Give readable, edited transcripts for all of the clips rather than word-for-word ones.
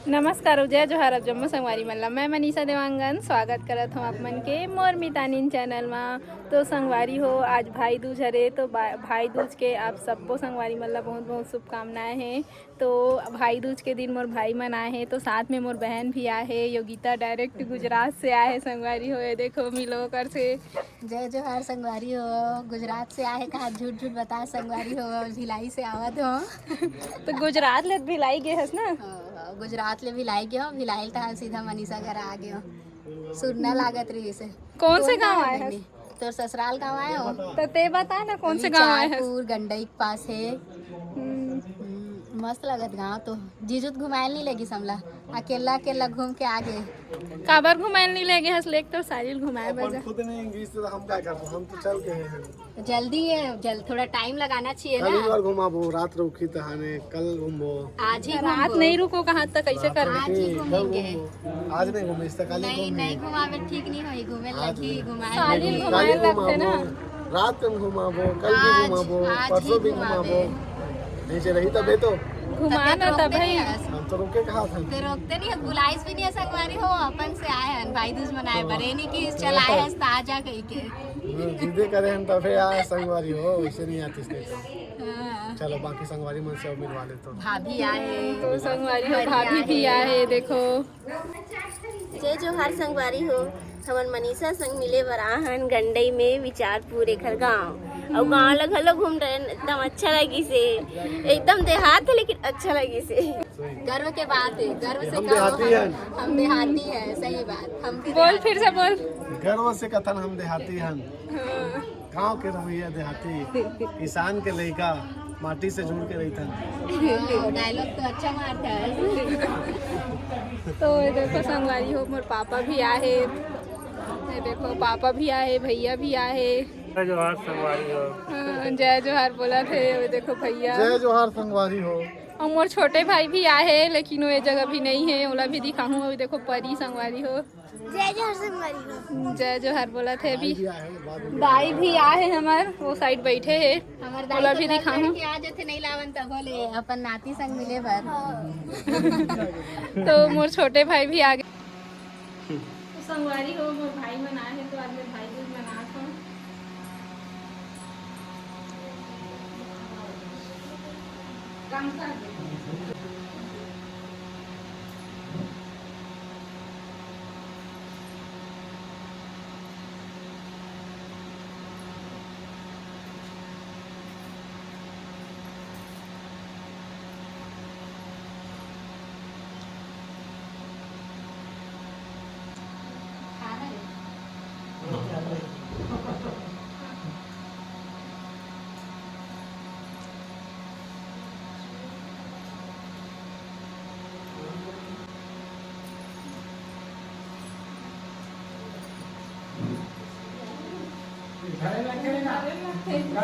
नमस्कार जय जोहार जम्मू संगवारी मल्ला मैं मनीषा देवांगन स्वागत करत हूँ आप मन के मोर मितानिन चैनल में। तो संगवारी हो आज भाई दूज हरे तो भाई दूज के आप सबको संगवारी मल्ला बहुत बहुत शुभकामनाएं हैं। तो भाई दूज के दिन मोर भाई मन आए हैं तो साथ में मोर बहन भी आए है। योगिता डायरेक्ट गुजरात से आए है संगवारी हो, ये देखो मिलो कर से। जय जोहार संगवारी हो, गुजरात से आए कहा झूठ झूठ बता संगवारी हो, भिलाई से आवत हो। तो गुजरात ले भिलाई गए हस ना? गुजरात ले भिलाई गयो, भिलाई था सीधा मनीषा घर आ गयो। सुनना लागत रही से। कौन से गांव आए हस? तो ससुराल गाँव आए हो तो ते बता ना कौन से गांव आए हस? गंडई के पास है। मस्त लगत गाँव तो जीजुत घुमाए नहीं लगी समला, अकेला अकेला घूम के आ गए। काबर घुमाए नहीं ले गए हस? लेक तो सारी घुमाए बजा। खुद नहीं इंग्लिश तो हम क्या करते, हम तो चल गए हैं। जल्दी है, थोड़ा टाइम लगाना चाहिए कल ना। बार घुमाबो, रात रुकी तहाने, कल घूमो। आज ही रात नहीं रुको कहाँ तक कैसे कर आज ही घूमेंगे। आज नहीं घूमे, इससे कल नहीं नहीं घुमावे ठीक नहीं होई, घूमे लगी घुमाए सारी लगी। घुमाए लगते ना। रात में घुमाबो, कल भी घुमाबो, आज परसों भी ही घुमाबो। नीचे रही तबे तो घुमाना तब है। हम तो रुके कहाँ थे। तो रोकते नहीं, बुलाइस भी नहीं संगवारी हो, अपन से आए हैं भाई दूज मनाए बरे नहीं कि चल आए हैं ताजा कही के। जिदे करे हम तबे आए संगवारी हो, वैसे नहीं आती इसलिए तो। हाँ। चलो बाकी संगवारी मन से मिलवा ले तो। भाभी आए तो संगवारी हो भाभी भी आए देखो। जय जोहार संगवारी हो, हमन मनीषा संग मिले वराहन गंडई में विचारपुर एखर गाँव और गाँव लग हलो घूम रहे एकदम अच्छा लगी से। एकदम देहात है लेकिन अच्छा लगी से। गर्व के बात है, गर्व से हम कहो देहाती हैं। हम देहाती है, सही बात। हम भी बोल फिर से बोल। गर्व से कथन हम देहाती हैं, गाँव के रवैया देहाती, किसान के लड़का माटी से जुड़ के रही था। डायलॉग तो अच्छा मारता है। तो ये देखो संगवारी हो मोर पापा भी आए, ये देखो पापा भी आए, भैया भी आए। जय जोहार संगवारी हो। हाँ, जय जोहार बोला थे। ये देखो भैया जय जोहार संगवारी हो। और मोर छोटे भाई भी आए हैं लेकिन वो ये जगह भी नहीं है, ओला भी दिखाऊँ। अभी देखो परी संगवारी हो। जय जोहार संगवारी हो। जय जोहार बोला थे। अभी बाद दाई भी आए हमार वो साइड बैठे है, हमार ओला दाई भी तो दिखाऊँ। कि आज थे नहीं लावन तब बोले अपन नाती संग मिले भर। तो मोर छोटे भाई भी आ गए। तो संगवारी हो मोर भाई मन आए हैं तो आज मैं भाई दूज मनात हूँ। काम कर दे।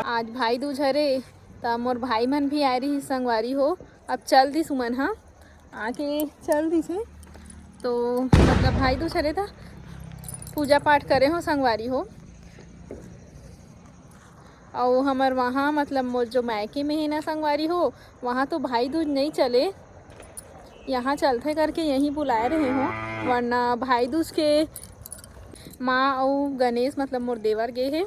आज भाई दूज हरे तो मोर भाई मन भी आ रही संगवारी हो। अब चल दी सुमन, हाँ आके चल दी से। तो मतलब भाई दूज हरे था पूजा पाठ करे हो संगवारी हो। और हमार वहाँ मतलब मोर जो मायके में है ना संगवारी हो, वहाँ तो भाई दूज नहीं चले, यहाँ चलते करके यहीं बुलाए रहे हो। वरना भाई दूज के माँ और गणेश मतलब मोर देवर गए हैं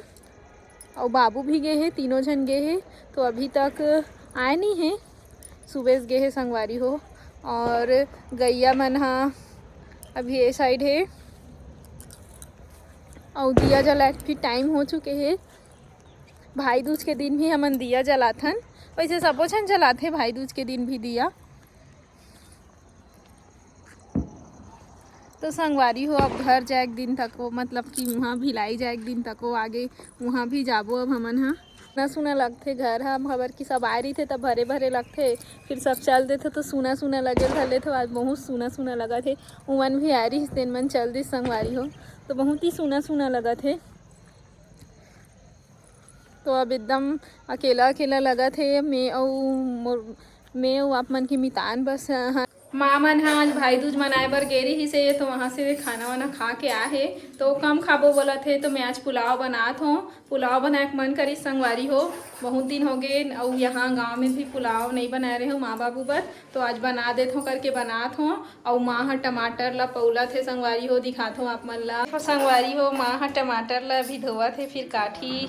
और बाबू भी गए हैं, तीनों जन गए हैं। तो अभी तक आए नहीं हैं, सुबह गए हैं संगवारी हो। और गैया मन हाँ अभी ये साइड है और दिया जला के टाइम हो चुके हैं। भाई दूज के दिन भी हमन दिया जलाथन, वैसे सबो जन जलाते भाई दूज के दिन भी दिया। तो संगवारी हो अब घर जाए एक दिन तक हो, मतलब कि वहाँ भिलाई जाए एक दिन तक हो, आगे वहाँ भी जाबो। अब हमन हाँ सुना सुना लगते घर हम खबर कि सब आ रही थे तब भरे भरे लगते, फिर सब चल देते तो सुना सुना लगे धले थे। आज बहुत सुना सुना लगा थे। उमन भी आ रही तेन मन चल दी संगवारी हो तो बहुत ही सुना सुना लगा थे। तो अब एकदम अकेला अकेला लगा थे। मैं और आप मन की मितान बस माँ मन ह आज भाई दूज मनाए बर गे रही से, तो वहाँ से खाना वाना खा के आहे तो कम खाबो बोलत थे, तो मैं आज पुलाव बनात हूँ। पुलाव बनाए के मन करी संगवारी हो, बहुत दिन हो गए और यहाँ गांव में भी पुलाव नहीं बनाए रहे हो माँ बाबू बर, तो आज बना देत हूँ करके बनात हूँ। और माँ ह टमाटर ला पौलत थे संगवारी हो, दिखात हूँ आप मन ला। तो संगवारी हो माँ ह टमाटर ला अभी धोवत थे, फिर काठी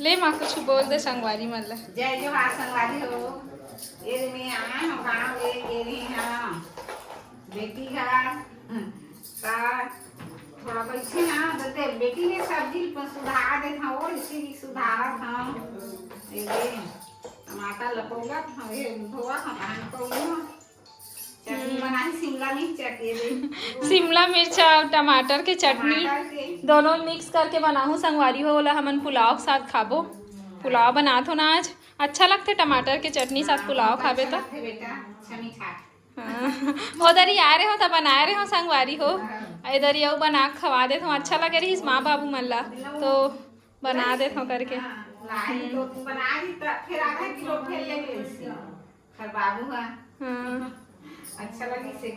ले माँ कुछ बोल दे संगवारी मन ला। जय जोहार संगवारी हो। ये में आए हम गाँव ले गे रही हैं बेटी का थोड़ा बैठे हैं तो बेटी ने सब्जी सुधार दे था, वो इसी सुधार था टमाटर लपौलत हम ये धोआ हम पौलू चटनी बनाई शिमला मिर्च चटनी शिमला मिर्च और टमाटर के चटनी दोनों मिक्स करके बनाहूँ संगवारी हो। बोला हमन पुलाव के साथ खाबो, पुलाव बनात हो ना आज, अच्छा लगते टमाटर के चटनी साथ पुलाव खाबे तो। उधर ही आ रहे हो तो बनाए रहे हो संगवारी हो, इधर ही बना खवा देते हो, अच्छा लगे रही माँ बाबू मन ला तो बना देते हो करके। अच्छा लगी से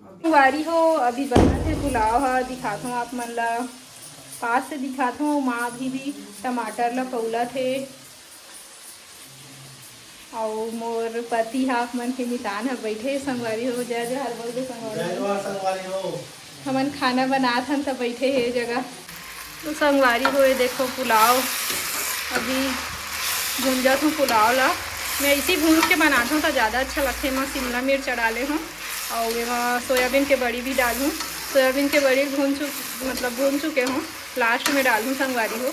संगवारी हो अभी बना थे पुलाव है, दिखाता हूँ आप मन ला, पास से दिखाता हूँ। माँ अभी भी टमाटर ला पौला थे और मोर पति हाफ मन के मितान है बैठे संगवारी हो। जय जोहार बोल दे संगवारी हो। हमन खाना बनात हन तब बैठे है जगह। तो संगवारी हो ये देखो पुलाव अभी भूंजत हूँ पुलाव ला, मैं इसी भूंज के बनाता हूँ तो ज़्यादा अच्छा लगता है। मैं शिमला मिर्च डाले हूँ और मैं सोयाबीन के बड़ी भी डालूँ, सोयाबीन के बड़ी भून चुके हूँ, लास्ट में डालूँ संगवारी हो।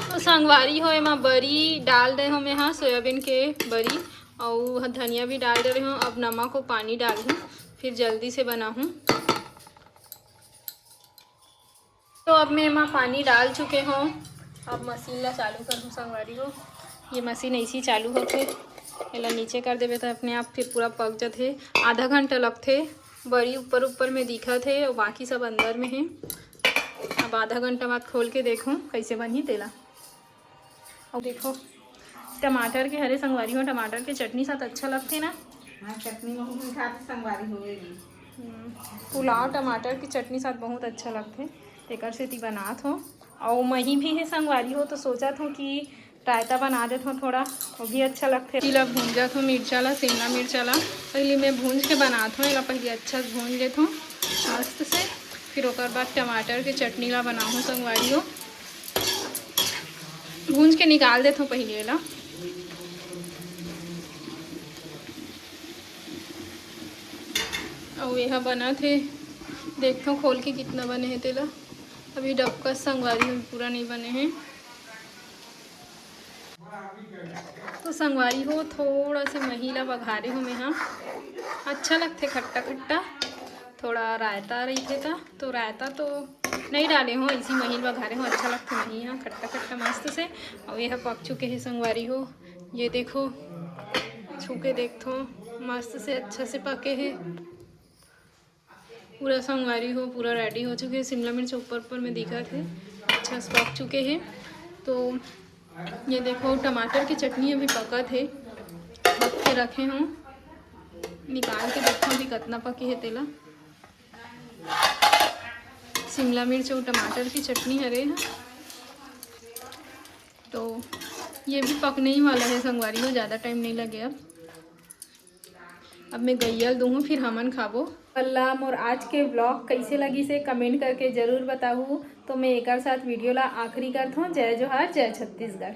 तो संगवारी हो मैं बड़ी डाल दे हूँ, मैं हाँ सोयाबीन के बड़ी और धनिया भी डाल दे रही हूँ। अब नमक और पानी डाल दूँ फिर जल्दी से बनाऊँ। तो अब मैं माँ पानी डाल चुके हूँ, अब मशीन ला चालू कर दूँ संगवारी हो। ये मशीन ऐसी चालू होते, एला नीचे कर देवे तो अपने आप फिर पूरा पक जाते। आधा घंटा लगते, बड़ी ऊपर में दिखा थे और बाकी सब अंदर में है। अब आधा घंटा बाद खोल के देखूँ कैसे बनी तेला। और देखो टमाटर के हरे संगवारी हो, टमाटर के चटनी साथ अच्छा लगते ना। चटनी बहुत मीठा संगवारी होगी, पुलाव टमाटर की चटनी साथ बहुत अच्छा लगते, तेकर से ती बनात हो। और मही भी है संगवारी हो तो सोचत हूँ कि रायता बना देता हूँ थोड़ा, वो भी अच्छा लगते। इला भूंजत हूँ मिर्चा ला, शिमला मिर्चा ला पहले मैं भूंज के बनाता हूँ। इला पहले अच्छा से भूंज लेता हूँ मस्त से, फिर ओकर बाद टमाटर के चटनी ला बनाऊँ संगवारी हो। भूंज के निकाल देता हूँ पहले ला। और यह बना थे, देखता हूँ खोल के कितना बने हैं तेला। अभी डबका संगवारी में पूरा नहीं बने हैं। तो संगवारी हो थोड़ा से महिला बघारे हो मैं हाँ, अच्छा लगते खट्टा खट्टा। थोड़ा रायता रही थे था तो रायता तो नहीं डाले हो, इसी महिल बघारे हो, अच्छा लगता मही हाँ खट्टा खट्टा मस्त से। और यह पक चुके हैं संगवारी हो, ये देखो छू के देखते हो मस्त से अच्छा से पके हैं पूरा संगवारी हो, पूरा रेडी हो चुके हैं। शिमला मिर्च ऊपर में दिखा थे, अच्छा से पक चुके हैं। तो ये देखो टमाटर की चटनी अभी पका थे, पक के रखे हूँ, निकाल के देखो अभी कितना पके है तेला। शिमला मिर्च और टमाटर की चटनी हरे हैं तो ये भी पकने ही वाला है संगवारी हो, ज़्यादा टाइम नहीं लगे। अब मैं गैयल दूँ फिर हमन खाबो। अल्लाह मोर आज के ब्लॉग कैसे लगी से कमेंट करके ज़रूर बताऊँ। तो मैं एक साथ वीडियो ला आखिरी करता हूँ। जय जोहार, जय छत्तीसगढ़।